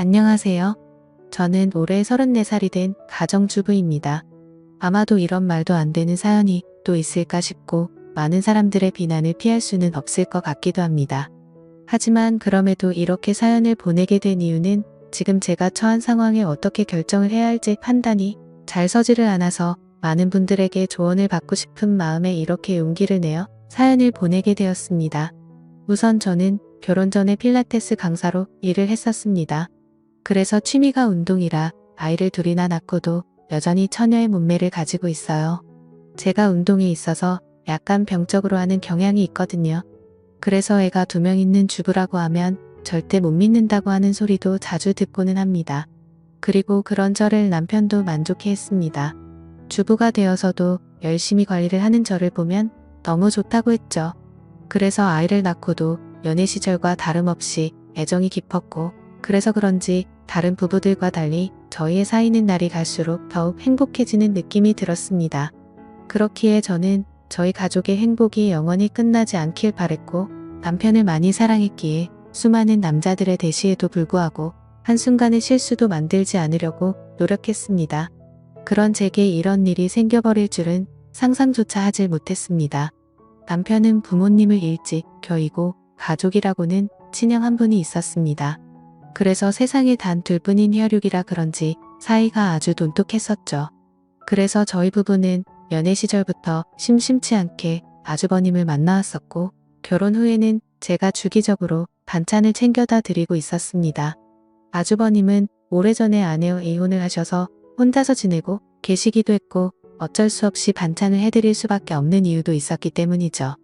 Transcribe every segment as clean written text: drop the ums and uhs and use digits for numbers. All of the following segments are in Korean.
안녕하세요. 저는 올해 34살이 된 가정주부입니다. 아마도 이런 말도 안 되는 사연이 또 있을까 싶고 많은 사람들의 비난을 피할 수는 없을 것 같기도 합니다. 하지만 그럼에도 이렇게 사연을 보내게 된 이유는 지금 제가 처한 상황에 어떻게 결정을 해야 할지 판단이 잘 서지를 않아서 많은 분들에게 조언을 받고 싶은 마음에 이렇게 용기를 내어 사연을 보내게 되었습니다. 우선 저는 결혼 전에 필라테스 강사로 일을 했었습니다. 그래서 취미가 운동이라 아이를 둘이나 낳고도 여전히 처녀의 몸매를 가지고 있어요. 제가 운동에 있어서 약간 병적으로 하는 경향이 있거든요. 그래서 애가 2명 있는 주부라고 하면 절대 못 믿는다고 하는 소리도 자주 듣고는 합니다. 그리고 그런 저를 남편도 만족해 했습니다. 주부가 되어서도 열심히 관리를 하는 저를 보면 너무 좋다고 했죠. 그래서 아이를 낳고도 연애 시절과 다름없이 애정이 깊었고 그래서 그런지 다른 부부들과 달리 저희의 사이는 날이 갈수록 더욱 행복해지는 느낌이 들었습니다. 그렇기에 저는 저희 가족의 행복이 영원히 끝나지 않길 바랬고 남편을 많이 사랑했기에 수많은 남자들의 대시에도 불구하고 한순간의 실수도 만들지 않으려고 노력했습니다. 그런 제게 이런 일이 생겨버릴 줄은 상상조차 하질 못했습니다. 남편은 부모님을 일찍 겨이고 가족이라고는 친형 한 분이 있었습니다. 그래서 세상에 단 2분인 혈육이라 그런지 사이가 아주 돈독했었죠. 그래서 저희 부부는 연애 시절부터 심심치 않게 아주버님을 만나왔었고 결혼 후에는 제가 주기적으로 반찬을 챙겨다 드리고 있었습니다. 아주버님은 오래전에 아내와 이혼을 하셔서 혼자서 지내고 계시기도 했고 어쩔 수 없이 반찬을 해드릴 수밖에 없는 이유도 있었기 때문이죠.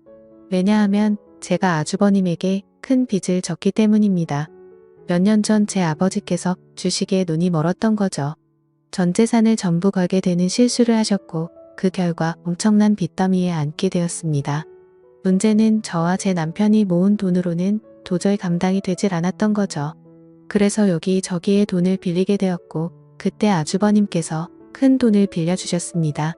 왜냐하면 제가 아주버님에게 큰 빚을 졌기 때문입니다. 몇 년 전 제 아버지께서 주식에 눈이 멀었던 거죠. 전 재산을 전부 걸게 되는 실수를 하셨고 그 결과 엄청난 빚더미에 앉게 되었습니다. 문제는 저와 제 남편이 모은 돈으로는 도저히 감당이 되질 않았던 거죠. 그래서 여기저기에 돈을 빌리게 되었고 그때 아주버님께서 큰 돈을 빌려주셨습니다.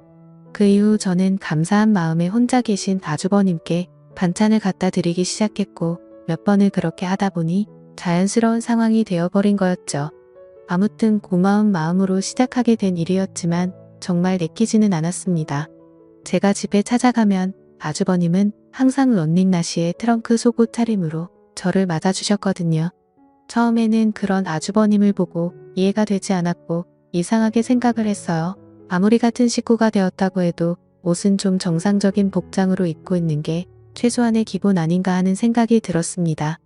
그 이후 저는 감사한 마음에 혼자 계신 아주버님께 반찬을 갖다 드리기 시작했고 몇 번을 그렇게 하다 보니 자연스러운 상황이 되어버린 거였죠. 아무튼 고마운 마음으로 시작하게 된 일이었지만 정말 내키지는 않았습니다. 제가 집에 찾아가면 아주버님은 항상 런닝나시의 트렁크 속옷 차림으로 저를 맞아주셨거든요. 처음에는 그런 아주버님을 보고 이해가 되지 않았고 이상하게 생각을 했어요. 아무리 같은 식구가 되었다고 해도 옷은 좀 정상적인 복장으로 입고 있는 게 최소한의 기본 아닌가 하는 생각이 들었습니다.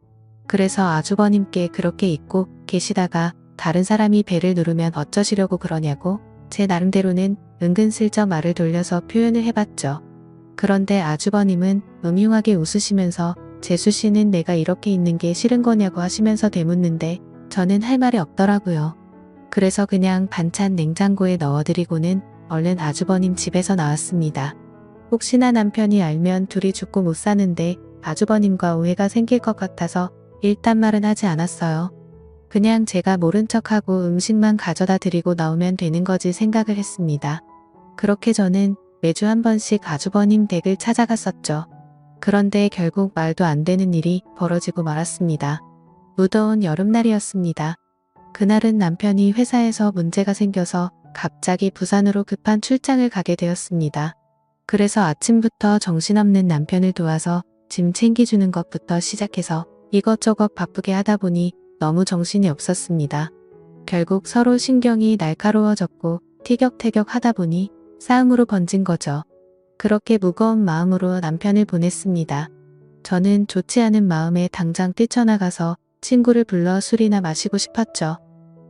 그래서 아주버님께 그렇게 입고 계시다가 다른 사람이 배를 누르면 어쩌시려고 그러냐고 제 나름대로는 은근슬쩍 말을 돌려서 표현을 해봤죠. 그런데 아주버님은 음흉하게 웃으시면서 재수 씨는 내가 이렇게 있는 게 싫은 거냐고 하시면서 되묻는데 저는 할 말이 없더라고요. 그래서 그냥 반찬 냉장고에 넣어드리고는 얼른 아주버님 집에서 나왔습니다. 혹시나 남편이 알면 둘이 죽고 못 사는데 아주버님과 오해가 생길 것 같아서 일단 말은 하지 않았어요. 그냥 제가 모른 척하고 음식만 가져다 드리고 나오면 되는 거지 생각을 했습니다. 그렇게 저는 매주 한 번씩 아주버님 댁을 찾아갔었죠. 그런데 결국 말도 안 되는 일이 벌어지고 말았습니다. 무더운 여름날이었습니다. 그날은 남편이 회사에서 문제가 생겨서 갑자기 부산으로 급한 출장을 가게 되었습니다. 그래서 아침부터 정신없는 남편을 도와서 짐 챙겨주는 것부터 시작해서 이것저것 바쁘게 하다 보니 너무 정신이 없었습니다. 결국 서로 신경이 날카로워졌고 티격태격 하다 보니 싸움으로 번진 거죠. 그렇게 무거운 마음으로 남편을 보냈습니다. 저는 좋지 않은 마음에 당장 뛰쳐나가서 친구를 불러 술이나 마시고 싶었죠.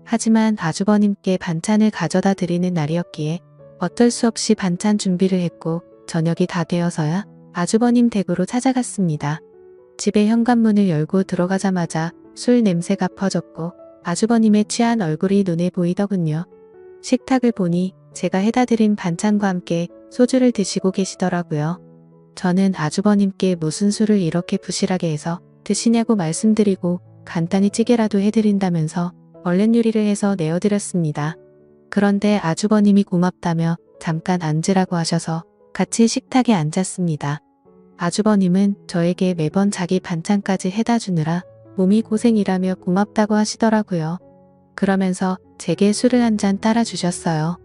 하지만 아주버님께 반찬을 가져다 드리는 날이었기에 어쩔 수 없이 반찬 준비를 했고 저녁이 다 되어서야 아주버님 댁으로 찾아갔습니다. 집의 현관문을 열고 들어가자마자 술 냄새가 퍼졌고 아주버님의 취한 얼굴이 눈에 보이더군요. 식탁을 보니 제가 해다 드린 반찬과 함께 소주를 드시고 계시더라고요. 저는 아주버님께 무슨 술을 이렇게 부실하게 해서 드시냐고 말씀드리고 간단히 찌개라도 해드린다면서 얼른 요리를 해서 내어드렸습니다. 그런데 아주버님이 고맙다며 잠깐 앉으라고 하셔서 같이 식탁에 앉았습니다. 아주버님은 저에게 매번 자기 반찬까지 해다 주느라 몸이 고생이라며 고맙다고 하시더라고요. 그러면서 제게 술을 한 잔 따라 주셨어요.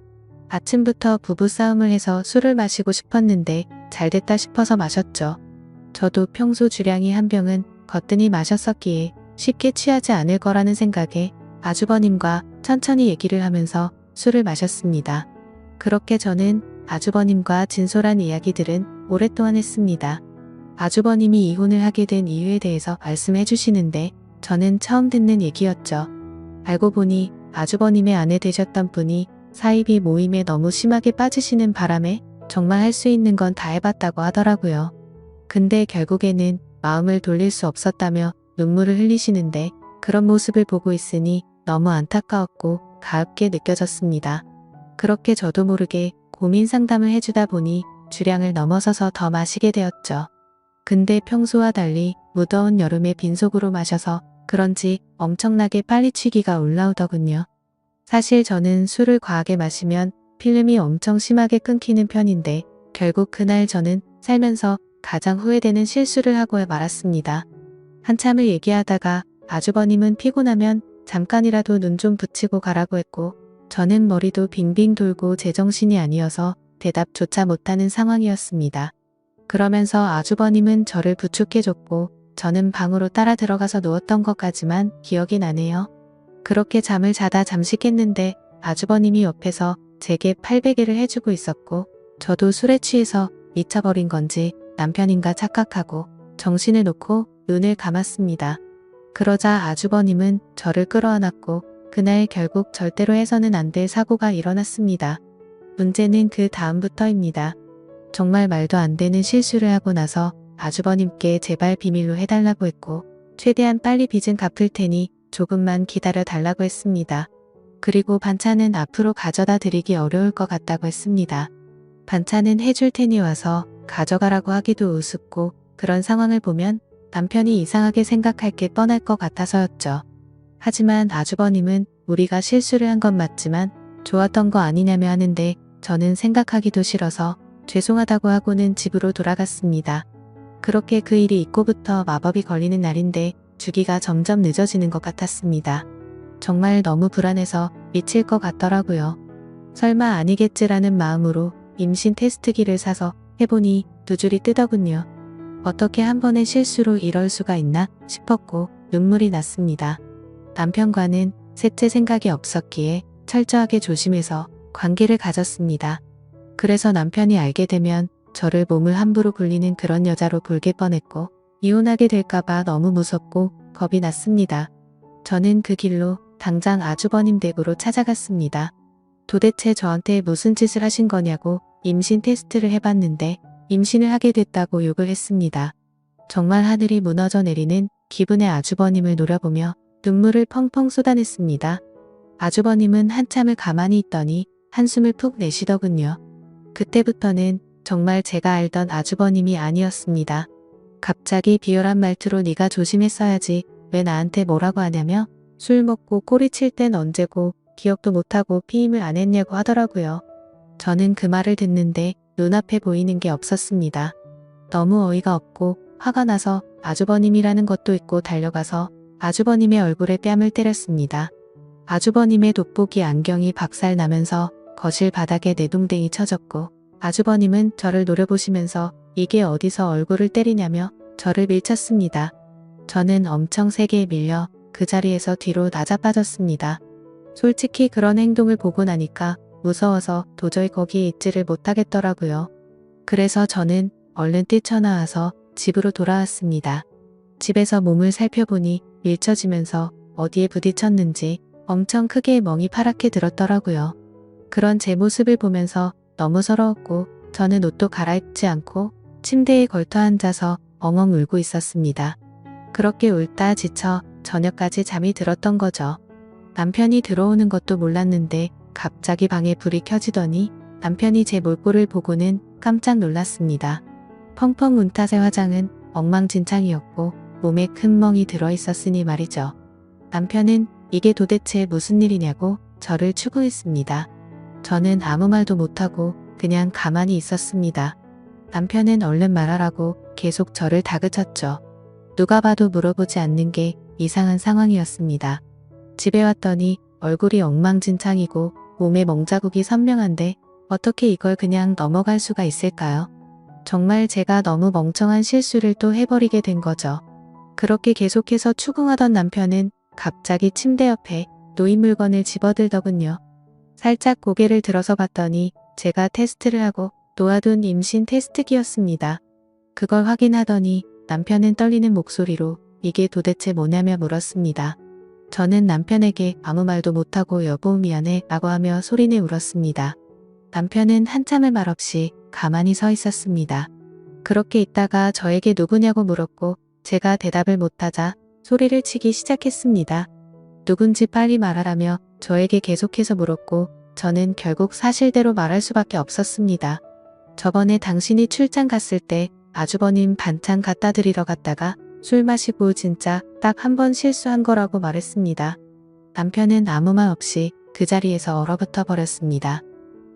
아침부터 부부싸움을 해서 술을 마시고 싶었는데 잘됐다 싶어서 마셨죠. 저도 평소 주량이 한 병은 거뜬히 마셨었기에 쉽게 취하지 않을 거라는 생각에 아주버님과 천천히 얘기를 하면서 술을 마셨습니다. 그렇게 저는 아주버님과 진솔한 이야기들은 오랫동안 했습니다. 아주버님이 이혼을 하게 된 이유에 대해서 말씀해 주시는데 저는 처음 듣는 얘기였죠. 알고 보니 아주버님의 아내 되셨던 분이 사이비 모임에 너무 심하게 빠지시는 바람에 정말 할 수 있는 건 다 해봤다고 하더라고요. 근데 결국에는 마음을 돌릴 수 없었다며 눈물을 흘리시는데 그런 모습을 보고 있으니 너무 안타까웠고 가엾게 느껴졌습니다. 그렇게 저도 모르게 고민 상담을 해주다 보니 주량을 넘어서서 더 마시게 되었죠. 근데 평소와 달리 무더운 여름에 빈속으로 마셔서 그런지 엄청나게 빨리 취기가 올라오더군요. 사실 저는 술을 과하게 마시면 필름이 엄청 심하게 끊기는 편인데 결국 그날 저는 살면서 가장 후회되는 실수를 하고 말았습니다. 한참을 얘기하다가 아주버님은 피곤하면 잠깐이라도 눈 좀 붙이고 가라고 했고 저는 머리도 빙빙 돌고 제정신이 아니어서 대답조차 못하는 상황이었습니다. 그러면서 아주버님은 저를 부축해줬고 저는 방으로 따라 들어가서 누웠던 것까지만 기억이 나네요. 그렇게 잠을 자다 잠식했는데 아주버님이 옆에서 제게 팔베개를 해주고 있었고 저도 술에 취해서 미쳐버린 건지 남편인가 착각하고 정신을 놓고 눈을 감았습니다. 그러자 아주버님은 저를 끌어안았고 그날 결국 절대로 해서는 안 될 사고가 일어났습니다. 문제는 그 다음부터입니다. 정말 말도 안 되는 실수를 하고 나서 아주버님께 제발 비밀로 해달라고 했고 최대한 빨리 빚은 갚을 테니 조금만 기다려 달라고 했습니다. 그리고 반찬은 앞으로 가져다 드리기 어려울 것 같다고 했습니다. 반찬은 해줄 테니 와서 가져가라고 하기도 우습고 그런 상황을 보면 남편이 이상하게 생각할 게 뻔할 것 같아서였죠. 하지만 아주버님은 우리가 실수를 한 건 맞지만 좋았던 거 아니냐며 하는데 저는 생각하기도 싫어서 죄송하다고 하고는 집으로 돌아갔습니다. 그렇게 그 일이 있고부터 마법이 걸리는 날인데 주기가 점점 늦어지는 것 같았습니다. 정말 너무 불안해서 미칠 것 같더라고요. 설마 아니겠지라는 마음으로 임신 테스트기를 사서 해보니 두 줄이 뜨더군요. 어떻게 한 번의 실수로 이럴 수가 있나 싶었고 눈물이 났습니다. 남편과는 셋째 생각이 없었기에 철저하게 조심해서 관계를 가졌습니다. 그래서 남편이 알게 되면 저를 몸을 함부로 굴리는 그런 여자로 볼게 뻔했고 이혼하게 될까봐 너무 무섭고 겁이 났습니다. 저는 그 길로 당장 아주버님 댁으로 찾아갔습니다. 도대체 저한테 무슨 짓을 하신 거냐고 임신 테스트를 해봤는데 임신을 하게 됐다고 욕을 했습니다. 정말 하늘이 무너져 내리는 기분의 아주버님을 노려보며 눈물을 펑펑 쏟아냈습니다. 아주버님은 한참을 가만히 있더니 한숨을 푹 내쉬더군요. 그때부터는 정말 제가 알던 아주버님이 아니었습니다. 갑자기 비열한 말투로 네가 조심했어야지 왜 나한테 뭐라고 하냐며 술 먹고 꼬리 칠 땐 언제고 기억도 못하고 피임을 안 했냐고 하더라고요. 저는 그 말을 듣는데 눈앞에 보이는 게 없었습니다. 너무 어이가 없고 화가 나서 아주버님이라는 것도 잊고 달려가서 아주버님의 얼굴에 뺨을 때렸습니다. 아주버님의 돋보기 안경이 박살나면서 거실 바닥에 내동댕이 쳐졌고 아주버님은 저를 노려보시면서 이게 어디서 얼굴을 때리냐며 저를 밀쳤습니다. 저는 엄청 세게 밀려 그 자리에서 뒤로 나자빠졌습니다. 솔직히 그런 행동을 보고 나니까 무서워서 도저히 거기에 있지를 못하겠더라고요. 그래서 저는 얼른 뛰쳐나와서 집으로 돌아왔습니다. 집에서 몸을 살펴보니 밀쳐지면서 어디에 부딪혔는지 엄청 크게 멍이 파랗게 들었더라고요. 그런 제 모습을 보면서 너무 서러웠고 저는 옷도 갈아입지 않고 침대에 걸터 앉아서 엉엉 울고 있었습니다. 그렇게 울다 지쳐 저녁까지 잠이 들었던 거죠. 남편이 들어오는 것도 몰랐는데 갑자기 방에 불이 켜지더니 남편이 제 몰골을 보고는 깜짝 놀랐습니다. 펑펑 운 탓에 화장은 엉망진창이었고 몸에 큰 멍이 들어있었으니 말이죠. 남편은 이게 도대체 무슨 일이냐고 저를 추궁했습니다. 저는 아무 말도 못하고 그냥 가만히 있었습니다. 남편은 얼른 말하라고 계속 저를 다그쳤죠. 누가 봐도 물어보지 않는 게 이상한 상황이었습니다. 집에 왔더니 얼굴이 엉망진창이고 몸에 멍자국이 선명한데 어떻게 이걸 그냥 넘어갈 수가 있을까요? 정말 제가 너무 멍청한 실수를 또 해버리게 된 거죠. 그렇게 계속해서 추궁하던 남편은 갑자기 침대 옆에 놓인 물건을 집어들더군요. 살짝 고개를 들어서 봤더니 제가 테스트를 하고 놓아둔 임신 테스트기였습니다. 그걸 확인하더니 남편은 떨리는 목소리로 이게 도대체 뭐냐며 물었습니다. 저는 남편에게 아무 말도 못하고 여보 미안해 라고 하며 소리내 울었습니다. 남편은 한참을 말없이 가만히 서 있었습니다. 그렇게 있다가 저에게 누구냐고 물었고 제가 대답을 못하자 소리를 치기 시작했습니다. 누군지 빨리 말하라며 저에게 계속해서 물었고 저는 결국 사실대로 말할 수밖에 없었습니다. 저번에 당신이 출장 갔을 때 아주버님 반찬 갖다 드리러 갔다가 술 마시고 진짜 딱 한 번 실수한 거라고 말했습니다. 남편은 아무 말 없이 그 자리에서 얼어붙어 버렸습니다.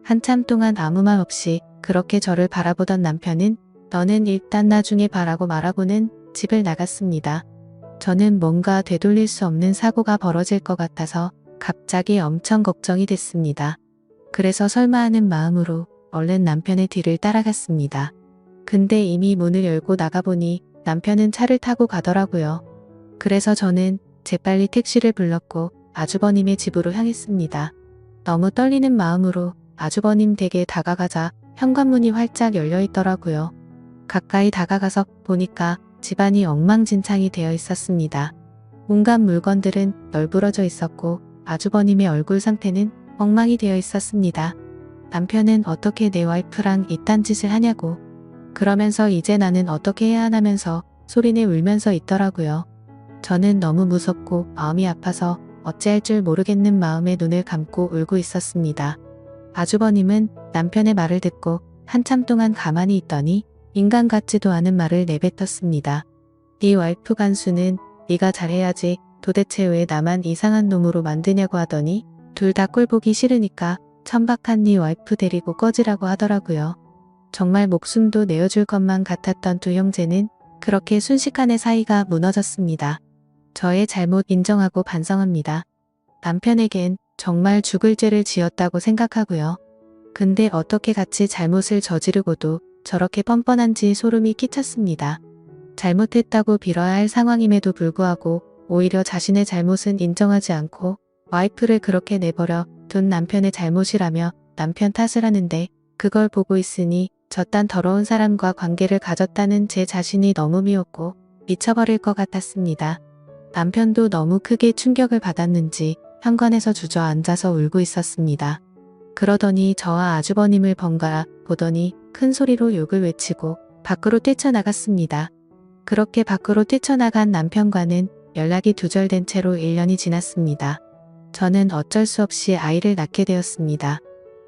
한참 동안 아무 말 없이 그렇게 저를 바라보던 남편은 너는 일단 나중에 봐라고 말하고는 집을 나갔습니다. 저는 뭔가 되돌릴 수 없는 사고가 벌어질 것 같아서 갑자기 엄청 걱정이 됐습니다. 그래서 설마 하는 마음으로 얼른 남편의 뒤를 따라갔습니다. 근데 이미 문을 열고 나가보니 남편은 차를 타고 가더라고요. 그래서 저는 재빨리 택시를 불렀고 아주버님의 집으로 향했습니다. 너무 떨리는 마음으로 아주버님 댁에 다가가자 현관문이 활짝 열려 있더라고요. 가까이 다가가서 보니까 집안이 엉망진창이 되어 있었습니다. 온갖 물건들은 널브러져 있었고 아주버님의 얼굴 상태는 엉망이 되어 있었습니다. 남편은 어떻게 내 와이프랑 이딴 짓을 하냐고 그러면서 이제 나는 어떻게 해야 하냐면서 소리내 울면서 있더라고요. 저는 너무 무섭고 마음이 아파서 어찌할 줄 모르겠는 마음에 눈을 감고 울고 있었습니다. 아주버님은 남편의 말을 듣고 한참 동안 가만히 있더니 인간 같지도 않은 말을 내뱉었습니다. 네 와이프 간수는 네가 잘해야지 도대체 왜 나만 이상한 놈으로 만드냐고 하더니 둘 다 꼴보기 싫으니까 천박한 네 와이프 데리고 꺼지라고 하더라고요. 정말 목숨도 내어줄 것만 같았던 두 형제는 그렇게 순식간에 사이가 무너졌습니다. 저의 잘못 인정하고 반성합니다. 남편에겐 정말 죽을 죄를 지었다고 생각하고요. 근데 어떻게 같이 잘못을 저지르고도 저렇게 뻔뻔한지 소름이 끼쳤습니다. 잘못했다고 빌어야 할 상황임에도 불구하고 오히려 자신의 잘못은 인정하지 않고 와이프를 그렇게 내버려 둔 남편의 잘못이라며 남편 탓을 하는데 그걸 보고 있으니 저딴 더러운 사람과 관계를 가졌다는 제 자신이 너무 미웠고 미쳐버릴 것 같았습니다. 남편도 너무 크게 충격을 받았는지 현관에서 주저앉아서 울고 있었습니다. 그러더니 저와 아주버님을 번갈아 보더니 큰 소리로 욕을 외치고 밖으로 뛰쳐나갔습니다. 그렇게 밖으로 뛰쳐나간 남편과는 연락이 두절된 채로 1년이 지났습니다. 저는 어쩔 수 없이 아이를 낳게 되었습니다.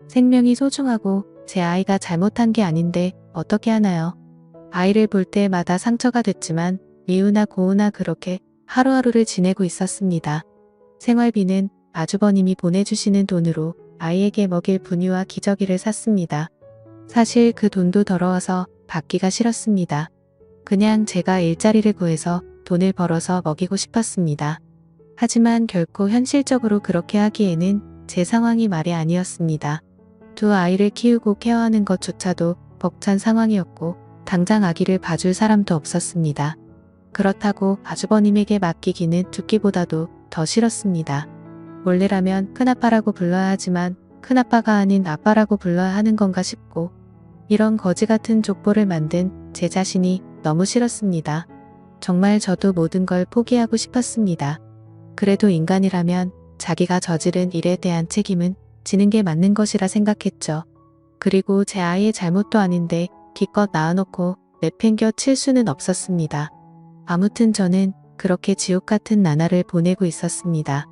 생명이 소중하고 제 아이가 잘못한 게 아닌데 어떻게 하나요? 아이를 볼 때마다 상처가 됐지만 미우나 고우나 그렇게 하루하루를 지내고 있었습니다. 생활비는 아주버님이 보내주시는 돈으로 아이에게 먹일 분유와 기저귀를 샀습니다. 사실 그 돈도 더러워서 받기가 싫었습니다. 그냥 제가 일자리를 구해서 돈을 벌어서 먹이고 싶었습니다. 하지만 결코 현실적으로 그렇게 하기에는 제 상황이 말이 아니었습니다. 두 아이를 키우고 케어하는 것조차도 벅찬 상황이었고 당장 아기를 봐줄 사람도 없었습니다. 그렇다고 아주버님에게 맡기기는 죽기보다도 더 싫었습니다. 원래라면 큰아빠라고 불러야 하지만 큰아빠가 아닌 아빠라고 불러야 하는 건가 싶고 이런 거지 같은 족보를 만든 제 자신이 너무 싫었습니다. 정말 저도 모든 걸 포기하고 싶었습니다. 그래도 인간이라면 자기가 저지른 일에 대한 책임은 지는 게 맞는 것이라 생각했죠. 그리고 제 아이의 잘못도 아닌데 기껏 낳아놓고 내팽겨 칠 수는 없었습니다. 아무튼 저는 그렇게 지옥 같은 나날을 보내고 있었습니다.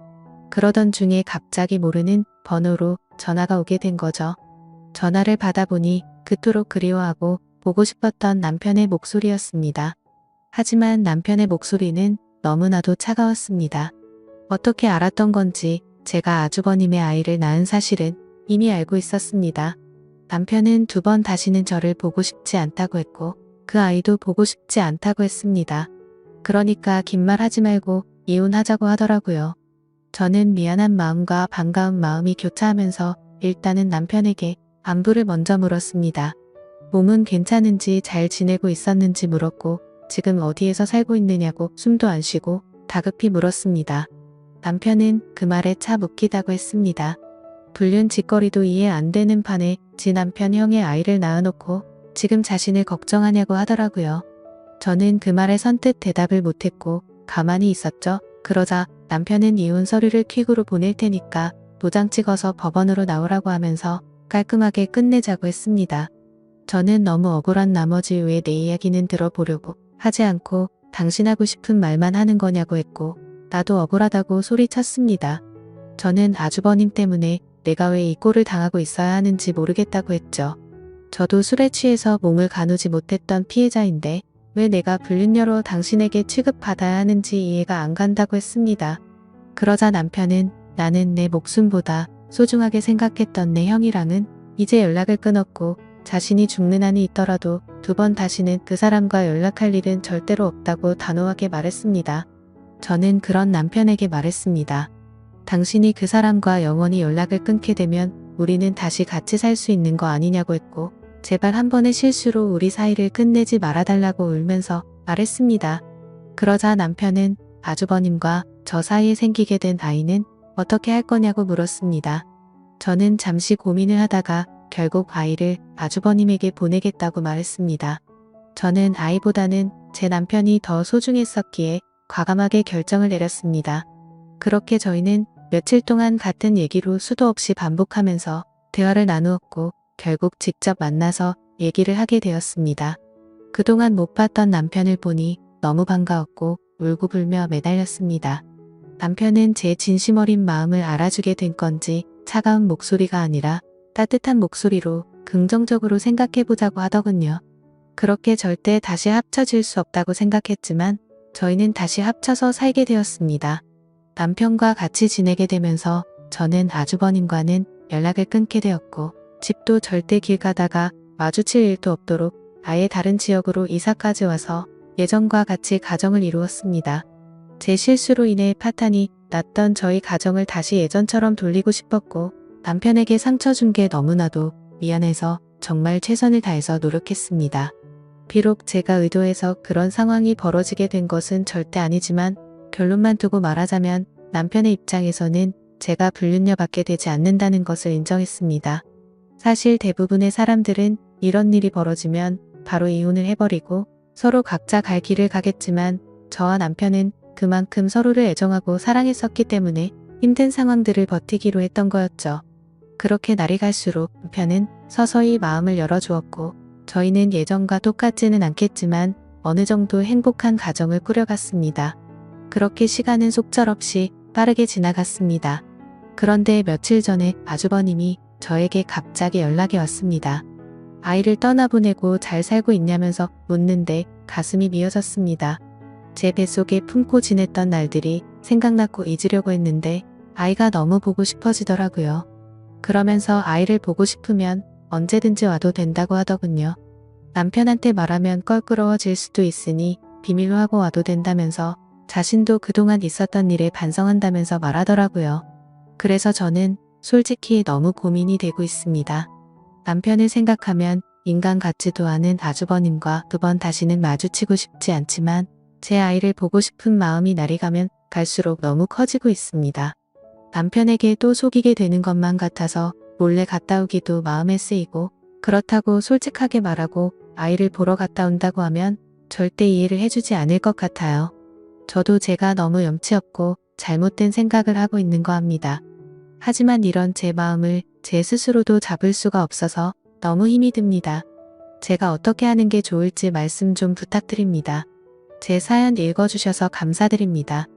그러던 중에 갑자기 모르는 번호로 전화가 오게 된 거죠. 전화를 받아보니 그토록 그리워하고 보고 싶었던 남편의 목소리였습니다. 하지만 남편의 목소리는 너무나도 차가웠습니다. 어떻게 알았던 건지 제가 아주버님의 아이를 낳은 사실은 이미 알고 있었습니다. 남편은 2번 다시는 저를 보고 싶지 않다고 했고 그 아이도 보고 싶지 않다고 했습니다. 그러니까 긴 말 하지 말고 이혼하자고 하더라고요. 저는 미안한 마음과 반가운 마음이 교차하면서 일단은 남편에게 안부를 먼저 물었습니다. 몸은 괜찮은지 잘 지내고 있었는지 물었고 지금 어디에서 살고 있느냐고 숨도 안 쉬고 다급히 물었습니다. 남편은 그 말에 차 묻기다고 했습니다. 불륜 짓거리도 이해 안 되는 판에 지 남편 형의 아이를 낳아놓고 지금 자신을 걱정하냐고 하더라고요. 저는 그 말에 선뜻 대답을 못했고 가만히 있었죠. 그러자 남편은 이혼 서류를 퀵으로 보낼 테니까 도장 찍어서 법원으로 나오라고 하면서 깔끔하게 끝내자고 했습니다. 저는 너무 억울한 나머지 왜 내 이야기는 들어보려고 하지 않고 당신 하고 싶은 말만 하는 거냐고 했고 나도 억울하다고 소리쳤습니다. 저는 아주버님 때문에 내가 왜 이 꼴을 당하고 있어야 하는지 모르겠다고 했죠. 저도 술에 취해서 몸을 가누지 못했던 피해자인데 왜 내가 불륜녀로 당신에게 취급받아야 하는지 이해가 안 간다고 했습니다. 그러자 남편은 나는 내 목숨보다 소중하게 생각했던 내 형이랑은 이제 연락을 끊었고 자신이 죽는 한이 있더라도 두 번 다시는 그 사람과 연락할 일은 절대로 없다고 단호하게 말했습니다. 저는 그런 남편에게 말했습니다. 당신이 그 사람과 영원히 연락을 끊게 되면 우리는 다시 같이 살 수 있는 거 아니냐고 했고 제발 한 번의 실수로 우리 사이를 끝내지 말아달라고 울면서 말했습니다. 그러자 남편은 아주버님과 저 사이에 생기게 된 아이는 어떻게 할 거냐고 물었습니다. 저는 잠시 고민을 하다가 결국 아이를 아주버님에게 보내겠다고 말했습니다. 저는 아이보다는 제 남편이 더 소중했었기에 과감하게 결정을 내렸습니다. 그렇게 저희는 며칠 동안 같은 얘기로 수도 없이 반복하면서 대화를 나누었고 결국 직접 만나서 얘기를 하게 되었습니다. 그동안 못 봤던 남편을 보니 너무 반가웠고 울고불며 매달렸습니다. 남편은 제 진심 어린 마음을 알아주게 된 건지 차가운 목소리가 아니라 따뜻한 목소리로 긍정적으로 생각해보자고 하더군요. 그렇게 절대 다시 합쳐질 수 없다고 생각했지만 저희는 다시 합쳐서 살게 되었습니다. 남편과 같이 지내게 되면서 저는 아주버님과는 연락을 끊게 되었고 집도 절대 길 가다가 마주칠 일도 없도록 아예 다른 지역으로 이사까지 와서 예전과 같이 가정을 이루었습니다. 제 실수로 인해 파탄이 났던 저희 가정을 다시 예전처럼 돌리고 싶었고 남편에게 상처 준 게 너무나도 미안해서 정말 최선을 다해서 노력했습니다. 비록 제가 의도해서 그런 상황이 벌어지게 된 것은 절대 아니지만 결론만 두고 말하자면 남편의 입장에서는 제가 불륜녀밖에 되지 않는다는 것을 인정했습니다. 사실 대부분의 사람들은 이런 일이 벌어지면 바로 이혼을 해버리고 서로 각자 갈 길을 가겠지만 저와 남편은 그만큼 서로를 애정하고 사랑했었기 때문에 힘든 상황들을 버티기로 했던 거였죠. 그렇게 날이 갈수록 남편은 서서히 마음을 열어주었고 저희는 예전과 똑같지는 않겠지만 어느 정도 행복한 가정을 꾸려갔습니다. 그렇게 시간은 속절없이 빠르게 지나갔습니다. 그런데 며칠 전에 아주버님이 저에게 갑자기 연락이 왔습니다. 아이를 떠나보내고 잘 살고 있냐면서 묻는데 가슴이 미어졌습니다. 제 뱃속에 품고 지냈던 날들이 생각나고 잊으려고 했는데 아이가 너무 보고 싶어지더라고요. 그러면서 아이를 보고 싶으면 언제든지 와도 된다고 하더군요. 남편한테 말하면 껄끄러워질 수도 있으니 비밀로 하고 와도 된다면서 자신도 그동안 있었던 일에 반성한다면서 말하더라고요. 그래서 저는 솔직히 너무 고민이 되고 있습니다. 남편을 생각하면 인간 같지도 않은 아주버님과 두 번 다시는 마주치고 싶지 않지만 제 아이를 보고 싶은 마음이 날이 가면 갈수록 너무 커지고 있습니다. 남편에게 또 속이게 되는 것만 같아서 몰래 갔다 오기도 마음에 쓰이고 그렇다고 솔직하게 말하고 아이를 보러 갔다 온다고 하면 절대 이해를 해주지 않을 것 같아요. 저도 제가 너무 염치 없고 잘못된 생각을 하고 있는 거 압니다. 하지만 이런 제 마음을 제 스스로도 잡을 수가 없어서 너무 힘이 듭니다. 제가 어떻게 하는 게 좋을지 말씀 좀 부탁드립니다. 제 사연 읽어주셔서 감사드립니다.